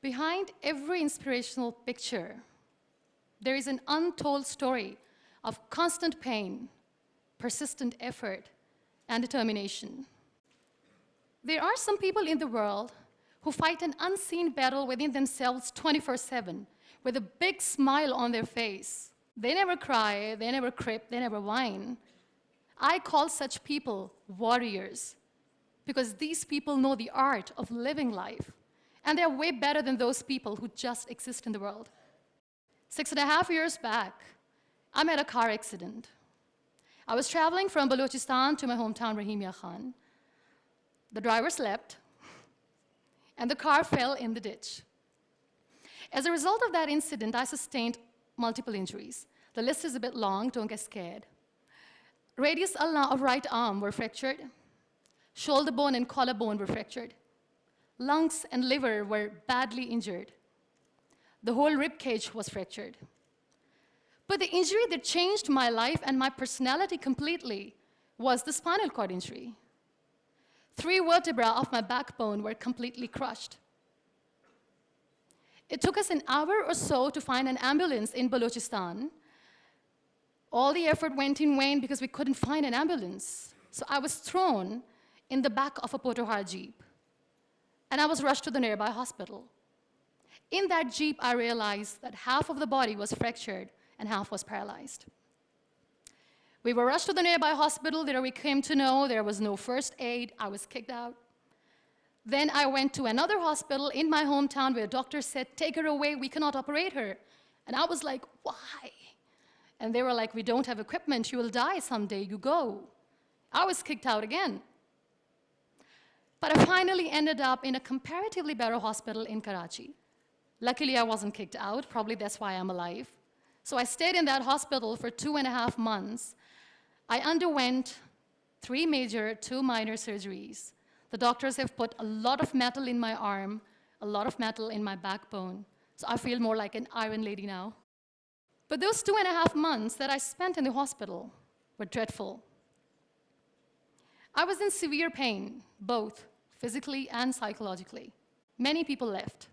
Behind every inspirational picture, there is an untold story of constant pain, persistent effort, and determination. There are some people in the world who fight an unseen battle within themselves 24/7 with a big smile on their face. They never cry, they never crip, they never whine. I call such people warriors because these people know the art of living life, and they're way better than those people who just exist in the world. 6.5 years back, I met a car accident. I was traveling from Balochistan to my hometown, Rahimia Khan. The driver slept, and the car fell in the ditch. As a result of that incident, I sustained multiple injuries. The list is a bit long, don't get scared. Radius ulna of right arm were fractured. Shoulder bone and collarbone were fractured. Lungs and liver were badly injured. The whole rib cage was fractured. But the injury that changed my life and my personality completely was the spinal cord injury. 3 vertebrae of my backbone were completely crushed. It took us an hour or so to find an ambulance in Balochistan. All the effort went in vain because we couldn't find an ambulance. So I was thrown in the back of a Potohar Jeep, and I was rushed to the nearby hospital. In that Jeep, I realized that half of the body was fractured and half was paralyzed. We were rushed to the nearby hospital. There we came to know there was no first aid. I was kicked out. Then I went to another hospital in my hometown where a doctor said, "Take her away, we cannot operate her." And I was like, "Why?" And they were like, "We don't have equipment, you will die someday, you go." I was kicked out again. But I finally ended up in a comparatively better hospital in Karachi. Luckily, I wasn't kicked out, probably that's why I'm alive. So I stayed in that hospital for 2.5 months. I underwent 3 major, 2 minor surgeries. The doctors have put a lot of metal in my arm, a lot of metal in my backbone. So I feel more like an iron lady now. But those 2.5 months that I spent in the hospital were dreadful. I was in severe pain, both physically and psychologically. Many people left.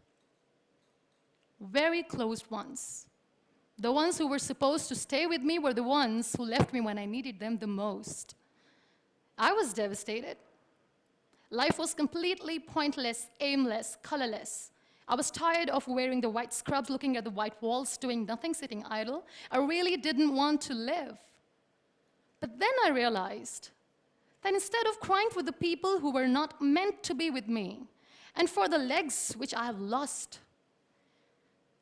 Very close ones. The ones who were supposed to stay with me were the ones who left me when I needed them the most. I was devastated. Life was completely pointless, aimless, colorless. I was tired of wearing the white scrubs, looking at the white walls, doing nothing, sitting idle. I really didn't want to live. But then I realized that instead of crying for the people who were not meant to be with me, and for the legs which I have lost,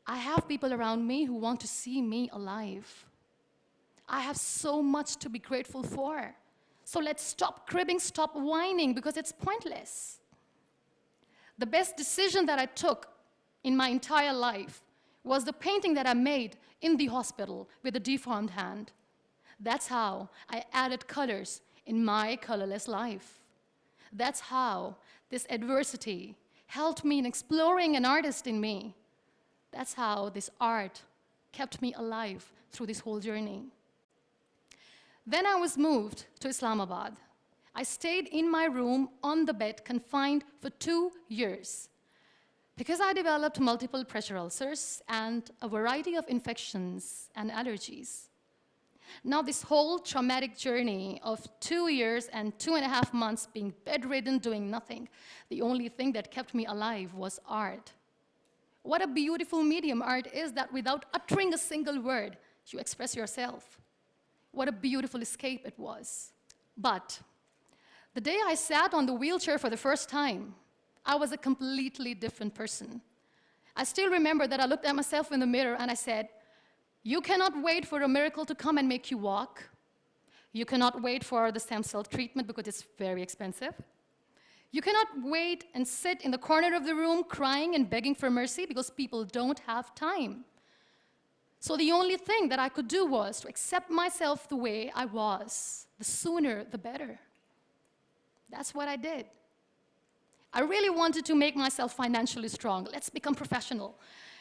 I have people around me who want to see me alive. I have so much to be grateful for. So let's stop cribbing, stop whining, because it's pointless. The best decision that I took in my entire life was the painting that I made in the hospital with a deformed hand. That's how I added colors in my colorless life. That's how this adversity helped me in exploring an artist in me. That's how this art kept me alive through this whole journey. Then I was moved to Islamabad. I stayed in my room on the bed, confined for 2 years, because I developed multiple pressure ulcers and a variety of infections and allergies. Now this whole traumatic journey of 2 years and 2.5 months being bedridden, doing nothing, the only thing that kept me alive was art. What a beautiful medium art is, that without uttering a single word, you express yourself. What a beautiful escape it was. But the day I sat on the wheelchair for the first time, I was a completely different person. I still remember that I looked at myself in the mirror and I said, "You cannot wait for a miracle to come and make you walk. You cannot wait for the stem cell treatment because it's very expensive. You cannot wait and sit in the corner of the room crying and begging for mercy because people don't have time." So the only thing that I could do was to accept myself the way I was. The sooner, the better. That's what I did. I really wanted to make myself financially strong. Let's become professional.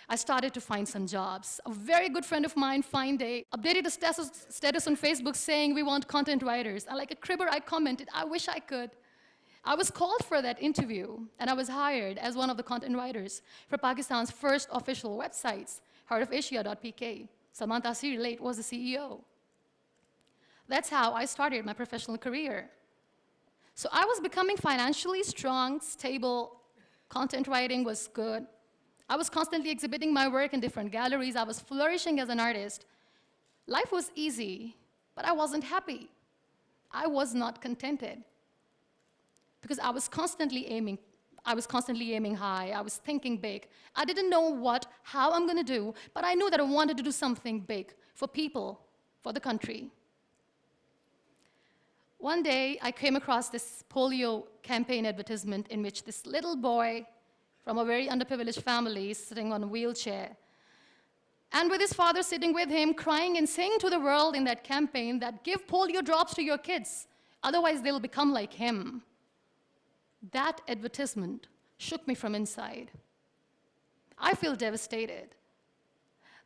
I started to find some jobs. A very good friend of mine, Fine Day, updated a status on Facebook saying, "We want content writers." And like a cribber, I commented, "I wish I could." I was called for that interview, and I was hired as one of the content writers for Pakistan's first official websites, heartofasia.pk. Salman Taseer late was the CEO. That's how I started my professional career. So I was becoming financially strong, stable, content writing was good. I was constantly exhibiting my work in different galleries. I was flourishing as an artist. Life was easy, but I wasn't happy. I was not contented because I was constantly aiming high. I was thinking big. I didn't know how I'm going to do, but I knew that I wanted to do something big for people, for the country. One day, I came across this polio campaign advertisement in which this little boy from a very underprivileged family is sitting on a wheelchair, and with his father sitting with him, crying and saying to the world in that campaign that give polio drops to your kids, otherwise they'll become like him. That advertisement shook me from inside. I feel devastated.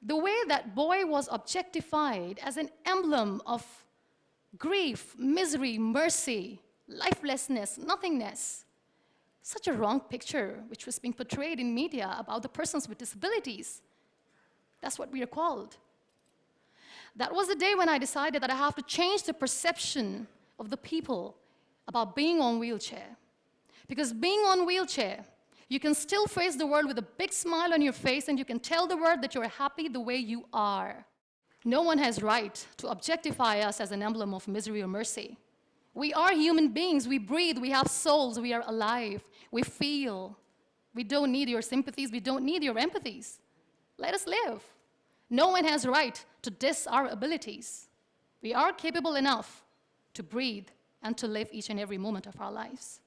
The way that boy was objectified as an emblem of grief, misery, mercy, lifelessness, nothingness. Such a wrong picture which was being portrayed in media about the persons with disabilities. That's what we are called. That was the day when I decided that I have to change the perception of the people about being on wheelchair. Because being on wheelchair, you can still face the world with a big smile on your face, and you can tell the world that you're happy the way you are. No one has right to objectify us as an emblem of misery or mercy. We are human beings. We breathe. We have souls. We are alive. We feel. We don't need your sympathies. We don't need your empathies. Let us live. No one has right to diss our abilities. We are capable enough to breathe and to live each and every moment of our lives.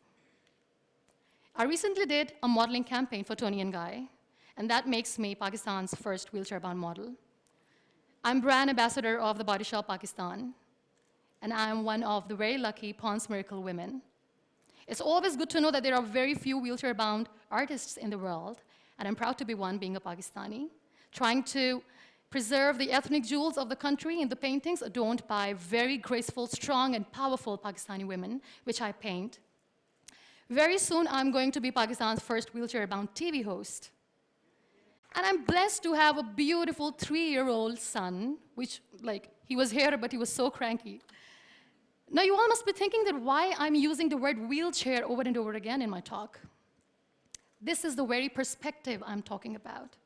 I recently did a modeling campaign for Toni & Guy, and that makes me Pakistan's first wheelchair-bound model. I'm brand ambassador of the Body Shop Pakistan, and I'm one of the very lucky Pond's Miracle women. It's always good to know that there are very few wheelchair-bound artists in the world, and I'm proud to be one, being a Pakistani, trying to preserve the ethnic jewels of the country in the paintings adorned by very graceful, strong, and powerful Pakistani women, which I paint. Very soon, I'm going to be Pakistan's first wheelchair-bound TV host. And I'm blessed to have a beautiful 3-year-old son, which, he was here, but he was so cranky. Now, you all must be thinking that why I'm using the word wheelchair over and over again in my talk. This is the very perspective I'm talking about.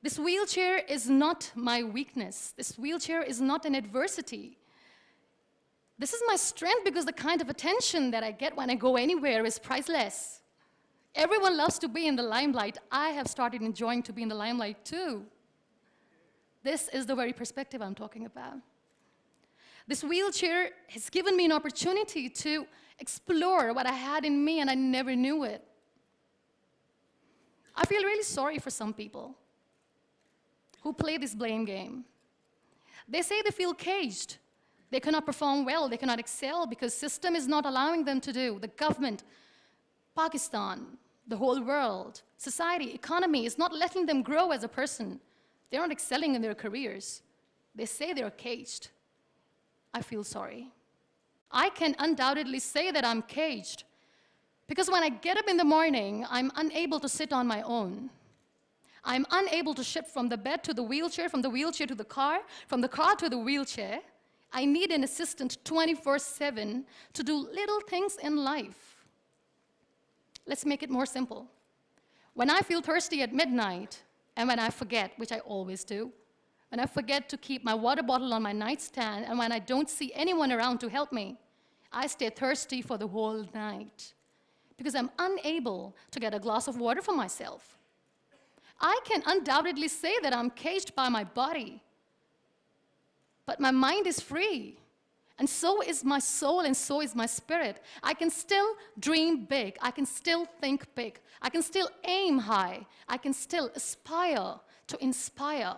This wheelchair is not my weakness. This wheelchair is not an adversity. This is my strength because the kind of attention that I get when I go anywhere is priceless. Everyone loves to be in the limelight. I have started enjoying to be in the limelight too. This is the very perspective I'm talking about. This wheelchair has given me an opportunity to explore what I had in me, and I never knew it. I feel really sorry for some people who play this blame game. They say they feel caged. They cannot perform well, they cannot excel because the system is not allowing them to do. The government, Pakistan, the whole world, society, economy is not letting them grow as a person. They're not excelling in their careers. They say they're caged. I feel sorry. I can undoubtedly say that I'm caged because when I get up in the morning, I'm unable to sit on my own. I'm unable to shift from the bed to the wheelchair, from the wheelchair to the car, from the car to the wheelchair. I need an assistant 24/7 to do little things in life. Let's make it more simple. When I feel thirsty at midnight, and when I forget, which I always do, when I forget to keep my water bottle on my nightstand, and when I don't see anyone around to help me, I stay thirsty for the whole night because I'm unable to get a glass of water for myself. I can undoubtedly say that I'm caged by my body, but my mind is free. And so is my soul, and so is my spirit. I can still dream big. I can still think big. I can still aim high. I can still aspire to inspire.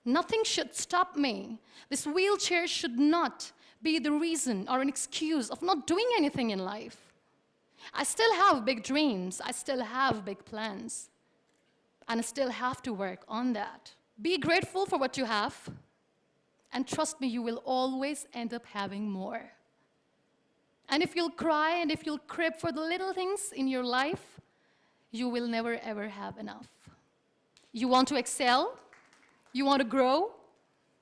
Nothing should stop me. This wheelchair should not be the reason or an excuse of not doing anything in life. I still have big dreams. I still have big plans. And I still have to work on that. Be grateful for what you have. And trust me, you will always end up having more. And if you'll cry and if you'll crib for the little things in your life, you will never ever have enough. You want to excel, you want to grow,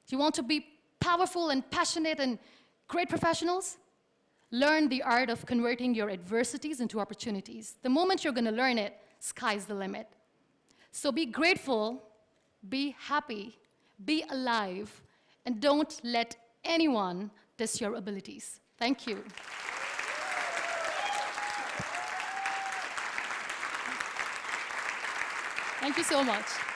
you want to be powerful and passionate and great professionals, learn the art of converting your adversities into opportunities. The moment you're going to learn it, sky's the limit. So be grateful, be happy, be alive, and don't let anyone test your abilities. Thank you. Thank you so much.